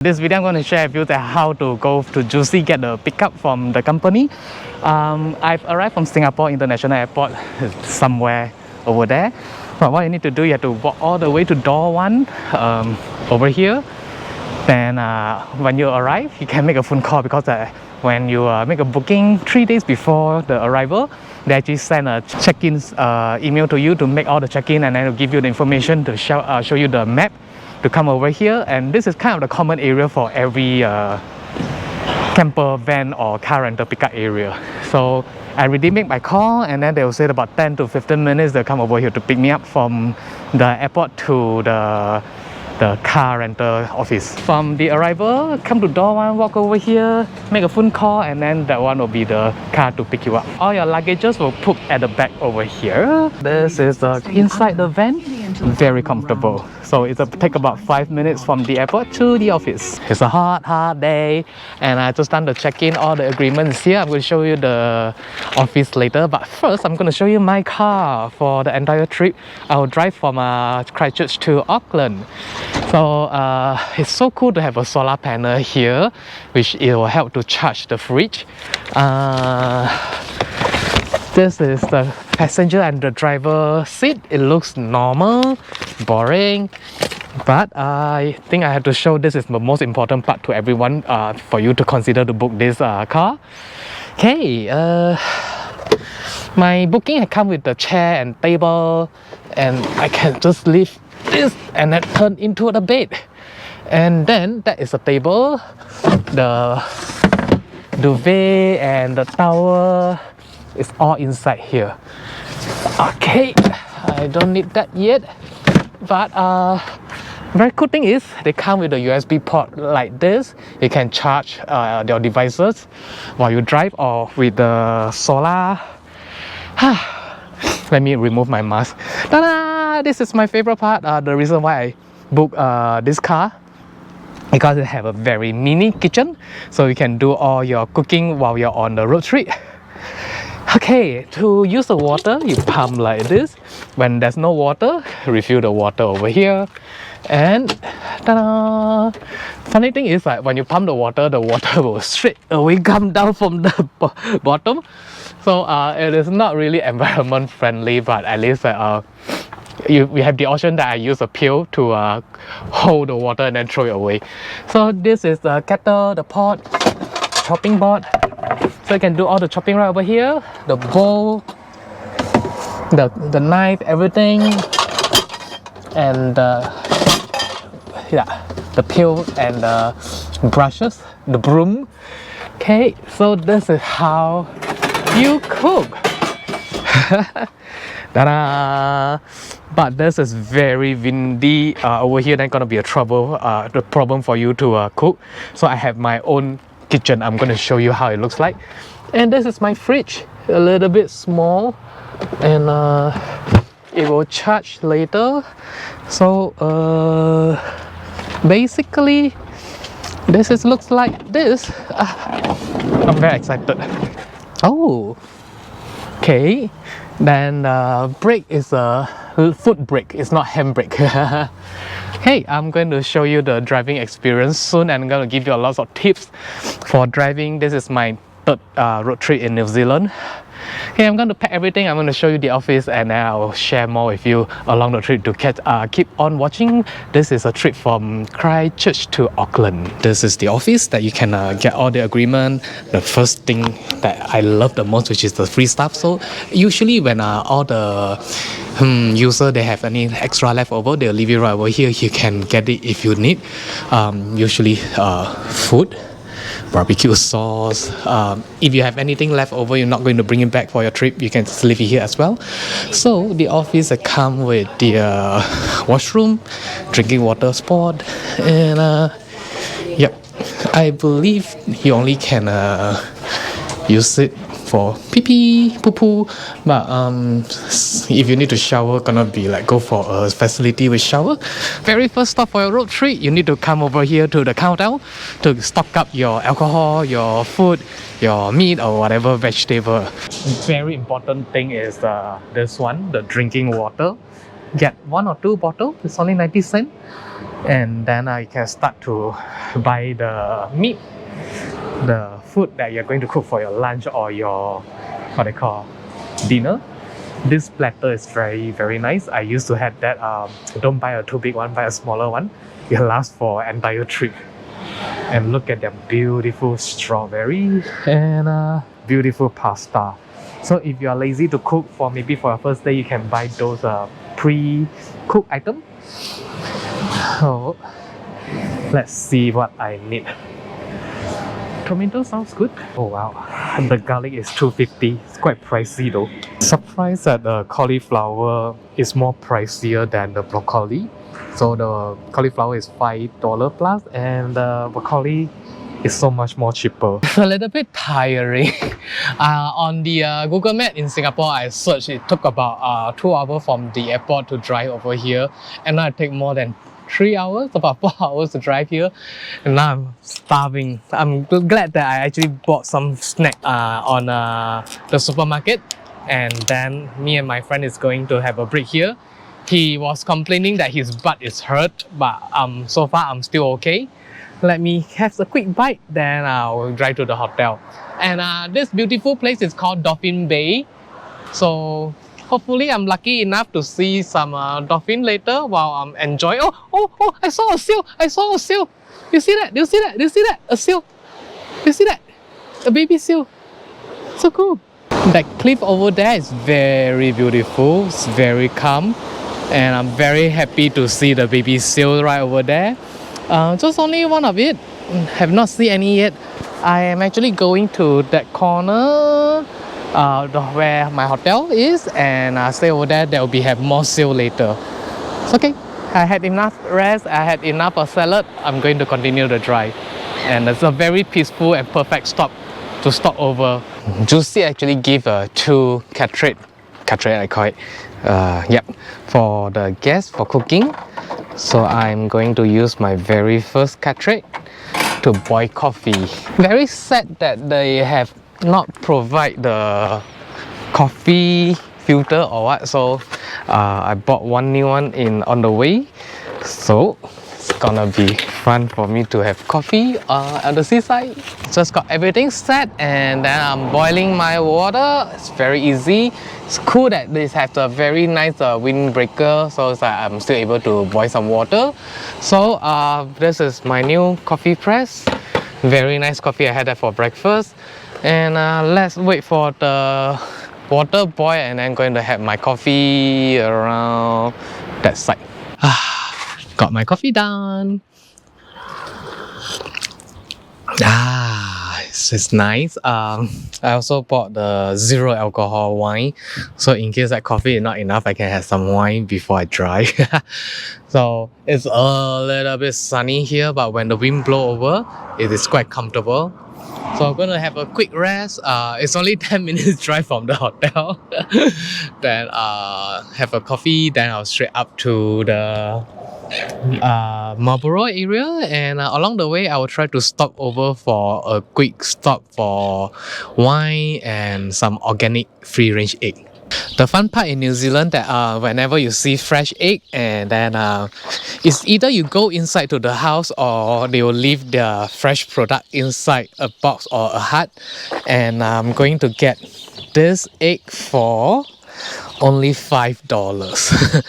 This video I'm going to share with you that how to go to JUCY, get the pickup from the company. I've arrived from Singapore International Airport somewhere over there. But what you need to do, you have to walk all the way to door 1 over here. Then when you arrive, you can make a phone call because when you make a booking 3 days before the arrival, they actually send a check-in email to you to make all the check-in, and then to give you the information to show you the map to come over here. And this is kind of the common area for every camper van or car rental pickup area. So I already make my call, and then they will say about 10 to 15 minutes they'll come over here to pick me up from the airport to the car rental office. From the arrival, come to door 1, walk over here, make a phone call, and then that one will be the car to pick you up. All your luggages will put at the back over here. This is inside the van, very comfortable. So it'll take about 5 minutes from the airport to the office. It's a hot day, and I just done the check-in, all the agreements here. I'm going to show you the office later, but first I'm going to show you my car for the entire trip. I will drive from Christchurch to Auckland. So it's so cool to have a solar panel here, which it will help to charge the fridge. This is the passenger and the driver seat. It looks normal, boring, but I think I have to show this is the most important part to everyone for you to consider to book this car. Okay, my booking had come with the chair and table, and I can just leave this and then turn into the bed. And then that is a table, the duvet and the towel is all inside here. Okay, I don't need that yet, but very cool thing is they come with a USB port like this. You can charge your devices while you drive or with the solar. Let me remove my mask. Ta-da! This is my favorite part. The reason why I booked this car, because it have a very mini kitchen, so you can do all your cooking while you're on the road trip. Okay, to use the water, you pump like this. When there's no water, refill the water over here. And ta-da! Funny thing is that when you pump the water will straight away come down from the bottom. So it is not really environment friendly, but at least we have the option that I use a pail to hold the water and then throw it away. So this is the kettle, the pot, chopping board. So you can do all the chopping right over here. The bowl, the knife, everything, and the pail and the brushes, the broom. Okay, so this is how you cook. Ta-da! But this is very windy over here. That's gonna be a the problem for you to cook. So I have my own kitchen. I'm going to show you how it looks like. And this is my fridge, a little bit small, and it will charge later. So basically this looks like this. I'm very excited. Oh, okay. Then brake is a foot brake, it's not handbrake. Hey, I'm going to show you the driving experience soon, and I'm going to give you a lot of tips for driving. This is my third road trip in New Zealand. Okay, I'm going to pack everything. I'm going to show you the office, and then I will share more with you along the trip to keep on watching. This is a trip from Christchurch to Auckland. This is the office that you can get all the agreement. The first thing that I love the most, which is the free stuff. So usually when all the user they have any extra leftover, they'll leave it right over here. You can get it if you need. Usually food, barbecue sauce. If you have anything left over, you're not going to bring it back for your trip, you can just leave it here as well. So the office come with the washroom, drinking water spot, and yep, I believe you only can use it for pee-pee, poo-poo, but if you need to shower, gonna be like go for a facility with shower. Very first stop for your road trip, you need to come over here to the counter to stock up your alcohol, your food, your meat or whatever vegetable. Very important thing is this one, the drinking water. Get 1 or 2 bottles, it's only 90 cents. and then you can start to buy the meat, the food that you're going to cook for your lunch or your what they call dinner. This platter is very nice. I used to have that. Don't buy a too big one, buy a smaller one. It lasts for an entire trip. And look at them beautiful strawberry and beautiful pasta. So if you are lazy to cook for maybe for your first day, you can buy those pre-cooked items. So let's see what I need. Tomato sounds good. Oh wow, the garlic is $2.50. It's quite pricey though. Surprised that the cauliflower is more pricier than the broccoli. So the cauliflower is $5 plus and the broccoli is so much more cheaper. It's a little bit tiring. On the Google Map in Singapore, I searched, it took about 2 hours from the airport to drive over here, and now it takes more than 3 hours, about 4 hours to drive here, and now I'm starving. I'm glad that I actually bought some snack on the supermarket, and then me and my friend is going to have a break here. He was complaining that his butt is hurt, but so far I'm still okay. Let me have a quick bite, then I'll drive to the hotel. And this beautiful place is called Dolphin Bay. So hopefully I'm lucky enough to see some dolphin later while I'm enjoying. Oh, I saw a seal. You see that? Do you see that? A seal. You see that? A baby seal. So cool. That cliff over there is very beautiful. It's very calm. And I'm very happy to see the baby seal right over there. Just only one of it. Have not seen any yet. I am actually going to that corner where my hotel is, and stay over there. There will have more seal later. It's okay. I had enough rest. I had enough of salad. I'm going to continue the drive, and it's a very peaceful and perfect stop to stop over. JUCY actually give 2 cartridge I call it. For the guests for cooking. So I'm going to use my very first cartridge to boil coffee. Very sad that they have not provide the coffee filter or what. So I bought one new one on the way. So it's gonna be fun for me to have coffee at the seaside. Just got everything set, and then I'm boiling my water. It's very easy. It's cool that this has a very nice windbreaker, so it's like I'm still able to boil some water. So this is my new coffee press. Very nice coffee. I had that for breakfast. And let's wait for the water boil, and then going to have my coffee around that side. Got my coffee done. It's nice. I also bought the 0 alcohol wine, so in case that coffee is not enough, I can have some wine before I drive. So it's a little bit sunny here, but when the wind blows over, it is quite comfortable. So I'm gonna have a quick rest. It's only 10 minutes drive from the hotel. Then have a coffee, then I'll straight up to the Marlborough area, and along the way I will try to stop over for a quick stop for wine and some organic free-range egg. The fun part in New Zealand that whenever you see fresh egg, and then it's either you go inside to the house or they will leave their fresh product inside a box or a hut, and I'm going to get this egg for only $5.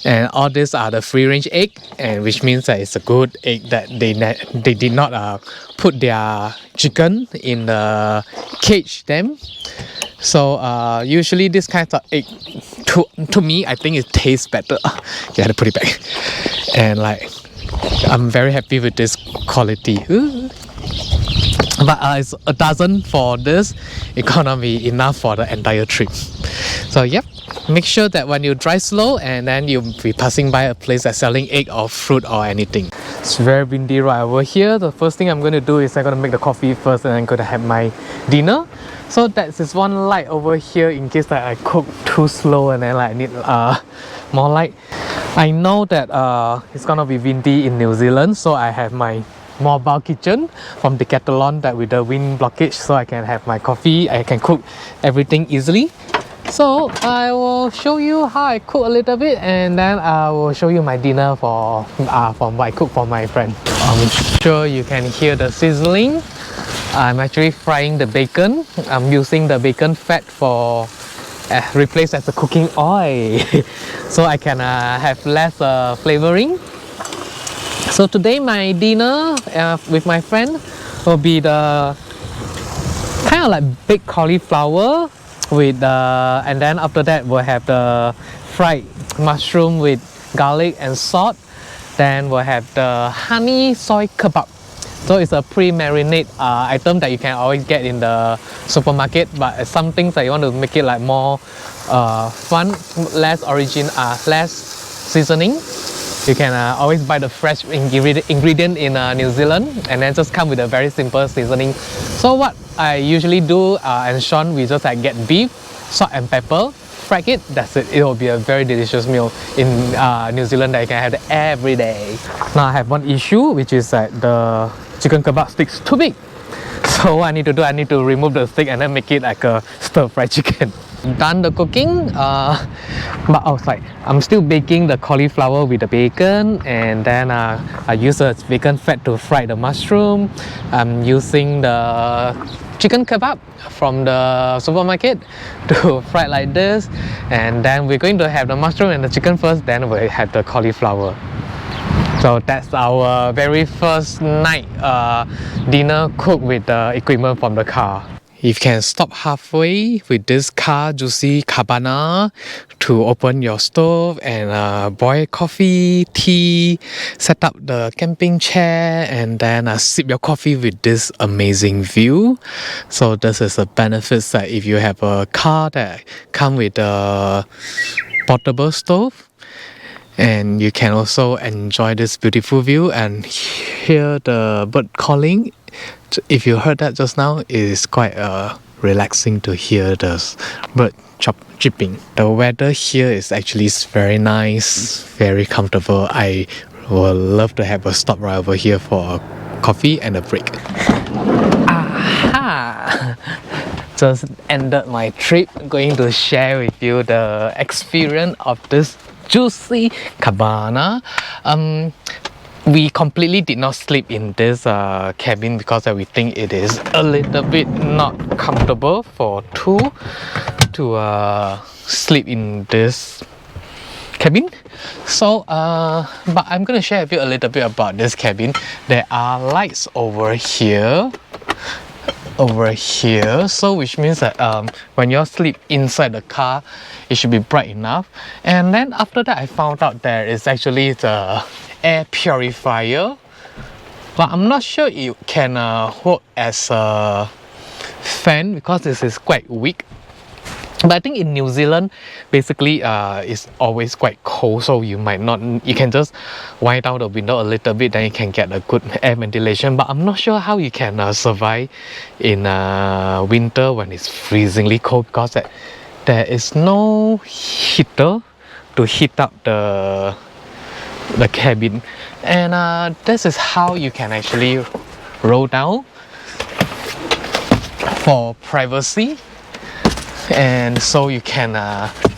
And all these are the free-range egg, and which means that it's a good egg that they did not put their chicken in the cage them. So usually this kind of egg, to me, I think it tastes better. You had to put it back. And like, I'm very happy with this quality. But it's a dozen for this. It's gonna be enough for the entire trip. So yep, make sure that when you drive slow, and then you'll be passing by a place that's selling egg or fruit or anything. It's very windy right over here. The first thing I'm going to do is I'm going to make the coffee first, and I'm going to have my dinner. So that's one light over here in case that I cook too slow and then like I need more light. I know that it's gonna be windy in New Zealand, so I have my mobile kitchen from Decathlon that with the wind blockage, so I can have my coffee, I can cook everything easily. So I will show you how I cook a little bit, and then I will show you my dinner for what I cook for my friend. I'm sure you can hear the sizzling. I'm actually frying the bacon. I'm using the bacon fat for replace as a cooking oil so I can have less flavoring. So today my dinner with my friend will be the kind of like baked cauliflower with and then after that we'll have the fried mushroom with garlic and salt. Then we'll have the honey soy kebab. So it's a pre-marinate item that you can always get in the supermarket, but some things that you want to make it like more fun, less less seasoning. You can always buy the fresh ingredient in New Zealand, and then just come with a very simple seasoning. So what I usually do, and Sean, we just get beef, salt and pepper, fry it, that's it. It will be a very delicious meal in New Zealand that you can have every day. Now I have one issue, which is that the chicken kebab stick is too big. So what I need to remove the stick and then make it like a stir-fried chicken. Done the cooking, but outside I'm still baking the cauliflower with the bacon, and then I use the bacon fat to fry the mushroom. I'm using the chicken kebab from the supermarket to fry like this, and then we're going to have the mushroom and the chicken first, then we'll have the cauliflower. So that's our very first night dinner cooked with the equipment from the car. You can stop halfway with this car JUCY Cabana to open your stove and boil coffee, tea, set up the camping chair, and then sip your coffee with this amazing view. So this is a benefit that if you have a car that come with a portable stove, and you can also enjoy this beautiful view and hear the bird calling. If you heard that just now, it is quite relaxing to hear the bird chirping. The weather here is actually very nice, very comfortable. I would love to have a stop right over here for a coffee and a break. Aha! Just ended my trip, going to share with you the experience of this JUCY Cabana. We completely did not sleep in this cabin because we think it is a little bit not comfortable for two to sleep in this cabin. So but I'm gonna share with you a little bit about this cabin. There are lights over here, so which means that when you sleep inside the car, it should be bright enough. And then after that, I found out there is actually the air purifier, but I'm not sure it can work as a fan because this is quite weak. But I think in New Zealand, basically it's always quite cold, so you can just wind down the window a little bit, then you can get a good air ventilation. But I'm not sure how you can survive in winter when it's freezingly cold, because there is no heater to heat up the cabin. And this is how you can actually roll down for privacy, and so you can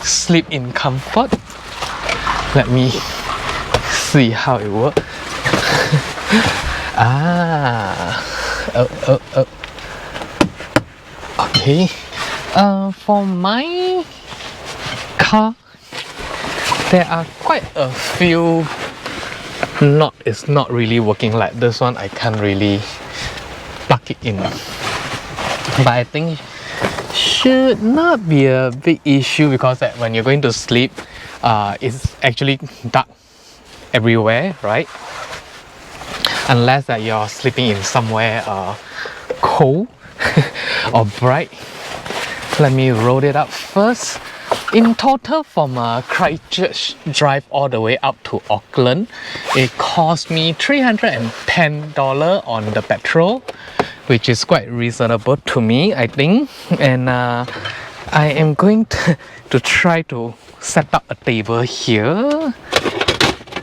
sleep in comfort. Let me see how it works. Okay. For my car, there are quite a few it's not really working. Like this one, I can't really plug it in, but I think should not be a big issue, because that when you're going to sleep, it's actually dark everywhere, right? Unless that you're sleeping in somewhere cold or bright. Let me roll it up first. In total, from Christchurch drive all the way up to Auckland, it cost me $310 on the petrol, which is quite reasonable to me, I think. And I am going to try to set up a table here.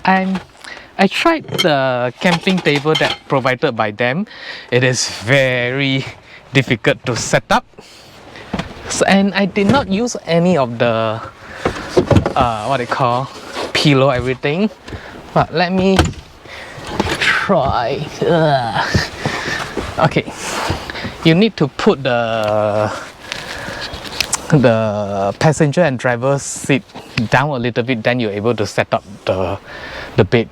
I tried the camping table that provided by them. It is very difficult to set up. And I did not use any of the what they call pillow everything, but let me try. Okay, you need to put the passenger and driver seat down a little bit, then you're able to set up the bed.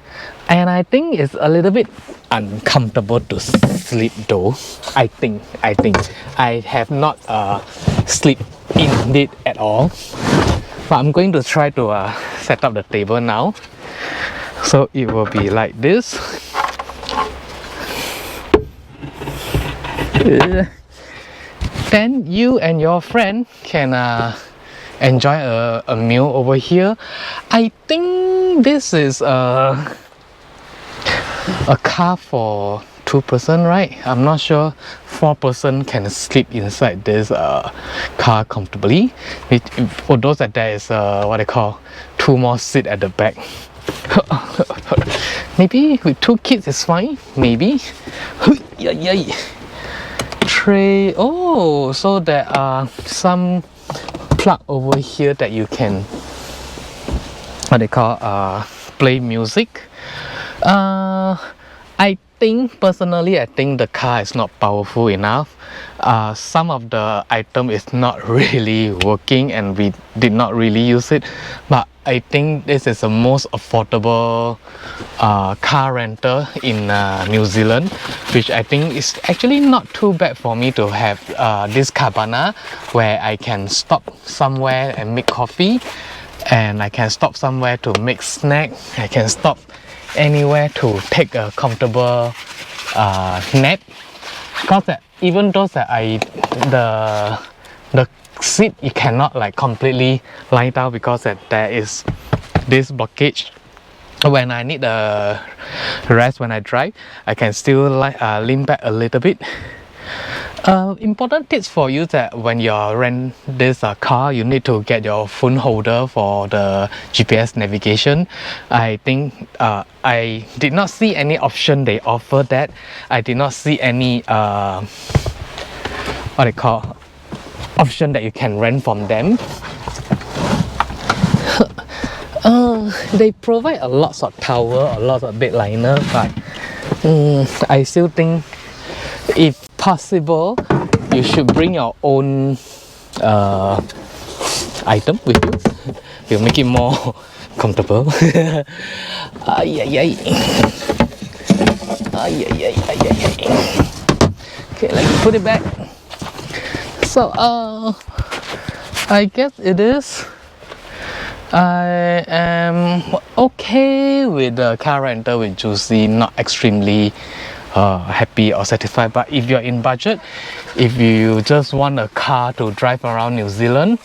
And I think it's a little bit uncomfortable to sleep though. I think I have not sleep in it at all, but I'm going to try to set up the table now. So it will be like this. Then you and your friend can enjoy a meal over here. I think this is a car for 2 person, right? I'm not sure 4 person can sleep inside this car comfortably. Although that there is what they call 2 more seats at the back. Maybe with 2 kids is fine. Maybe. Tray. Oh, so there are some plug over here that you can what they call play music. I think personally, I think the car is not powerful enough. Some of the item is not really working and we did not really use it, but I think this is the most affordable car rental in New Zealand, which I think is actually not too bad for me to have this Cabana where I can stop somewhere and make coffee, and I can stop somewhere to make snack, I can stop anywhere to take a comfortable nap, because even though that the seat you cannot like completely lie down because there is this blockage. When I need a rest when I drive, I can still lean back a little bit. Important tips for you that when you rent this car, you need to get your phone holder for the GPS navigation. I think I did not see any option they offer that. I did not see any what they call option that you can rent from them. They provide a lot of towel, a lot of bed liner, but I still think if possible you should bring your own item with you. You'll make it more comfortable. Okay, let's put it back. So I guess it is. I am okay with the car rental with JUCY, not extremely happy or satisfied, but if you're in budget, if you just want a car to drive around New Zealand,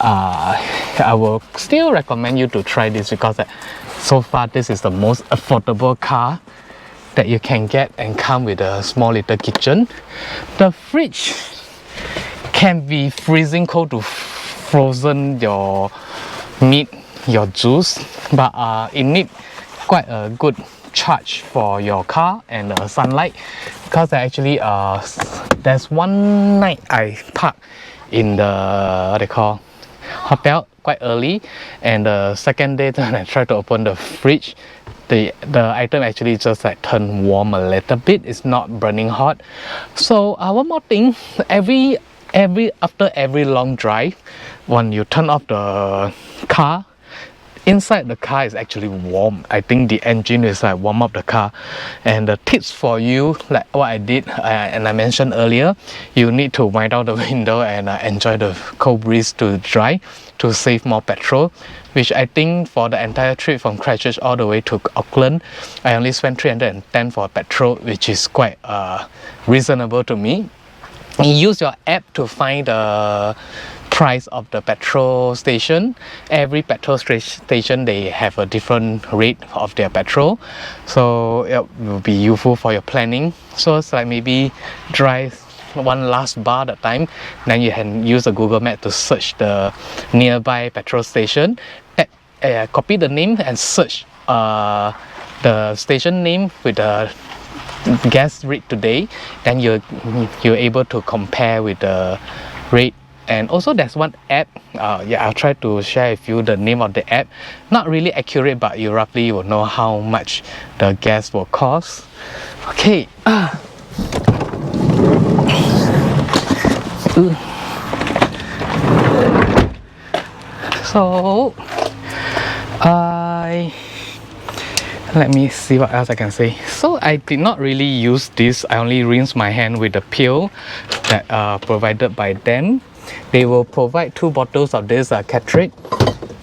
I will still recommend you to try this, because so far this is the most affordable car that you can get and come with a small little kitchen. The fridge can be freezing cold to frozen your meat, your juice, but it needs quite a good charge for your car and sunlight, because actually there's one night I parked in the what they call hotel quite early, and the second day when I tried to open the fridge, the item actually just like turned warm a little bit. It's not burning hot. So one more thing, after every long drive, when you turn off the car, inside the car is actually warm. I think the engine is like warm up the car. And the tips for you, like what I did and I mentioned earlier, you need to wind down the window and enjoy the cold breeze to drive to save more petrol, which I think for the entire trip from Christchurch all the way to Auckland, I only spent 310 for petrol, which is quite reasonable to me. Use your app to find the price of the petrol station. Every petrol station, they have a different rate of their petrol, so it will be useful for your planning. So it's like maybe drive one last bar at a time, then you can use the Google Map to search the nearby petrol station, copy the name and search the station name with the gas rate today, then you're able to compare with the rate And also there's one app, yeah, I'll try to share with you the name of the app. Not really accurate, but you roughly will know how much the gas will cost. Okay. So let me see what else I can say. So I did not really use this. I only rinse my hand with the pill that provided by them. They will provide 2 bottles of this cartridge,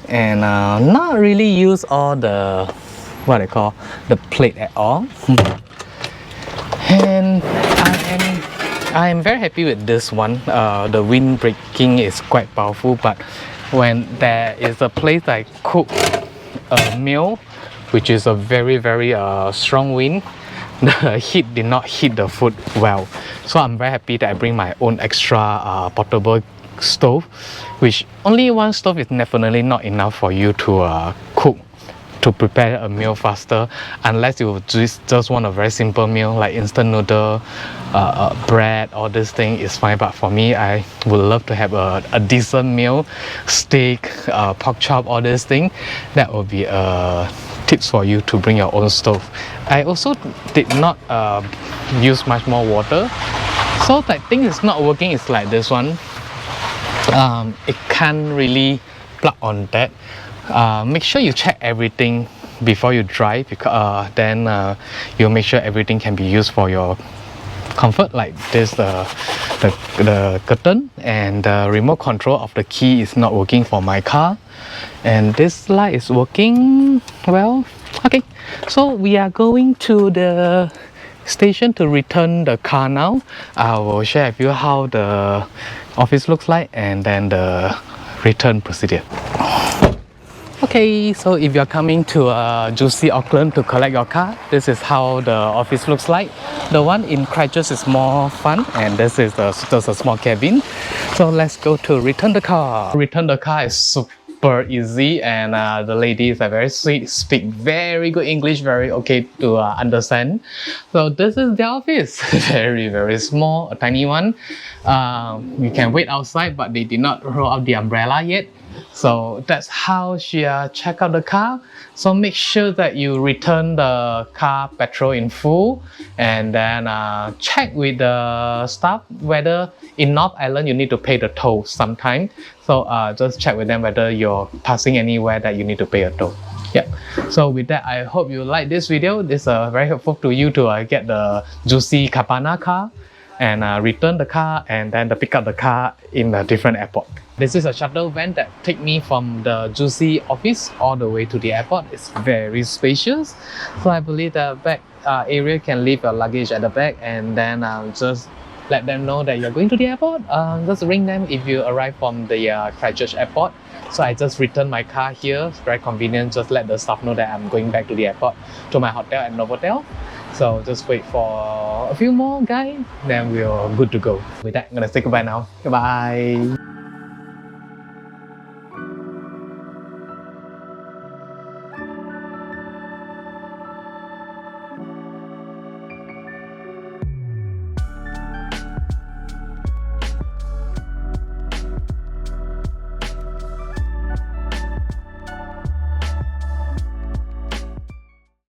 and not really use all the what I call the plate at all. And I am very happy with this one. The wind braking is quite powerful, but when there is a place I cook a meal, which is a very strong wind, the heat did not hit the food well. So I'm very happy that I bring my own extra portable stove, which only one stove is definitely not enough for you to cook, to prepare a meal faster, unless you just want a very simple meal like instant noodle, bread, all this thing is fine. But for me, I would love to have a decent meal, steak, pork chop, all this thing. That will be tips for you to bring your own stove. I also did not use much more water. So that thing is not working. It's like this one. It can't really plug on that. Make sure you check everything before you drive, because then you'll make sure everything can be used for your comfort. Like this, the curtain and the remote control of the key is not working for my car, and this light is working well. Okay, so we are going to the station to return the car now. I will share with you how the office looks like and then the return procedure. Okay, so if you're coming to JUCY Auckland to collect your car, this is how the office looks like. The one in Christchurch is more fun, and this is just a small cabin. So let's go to return the car. Return the car is super easy, and the ladies are very sweet, speak very good English, very okay to understand. So this is the office. Very small, a tiny one. You can wait outside, but they did not roll out the umbrella yet. So that's how she check out the car. So make sure that you return the car petrol in full, and then check with the staff whether in North Island you need to pay the toll sometime. So just check with them whether you're passing anywhere that you need to pay a toll. Yeah. So with that, I hope you like this video. This is very helpful to you to get the JUCY Cabana car and return the car, and then to pick up the car in a different airport. This is a shuttle van that take me from the JUCY office all the way to the airport. It's very spacious. So I believe the back area can leave your luggage at the back, and then just let them know that you're going to the airport. Just ring them if you arrive from the Christchurch airport. So I just returned my car here. It's very convenient. Just let the staff know that I'm going back to the airport, to my hotel at Novotel. So just wait for a few more guys, then we're good to go. With that, I'm gonna say goodbye now. Goodbye.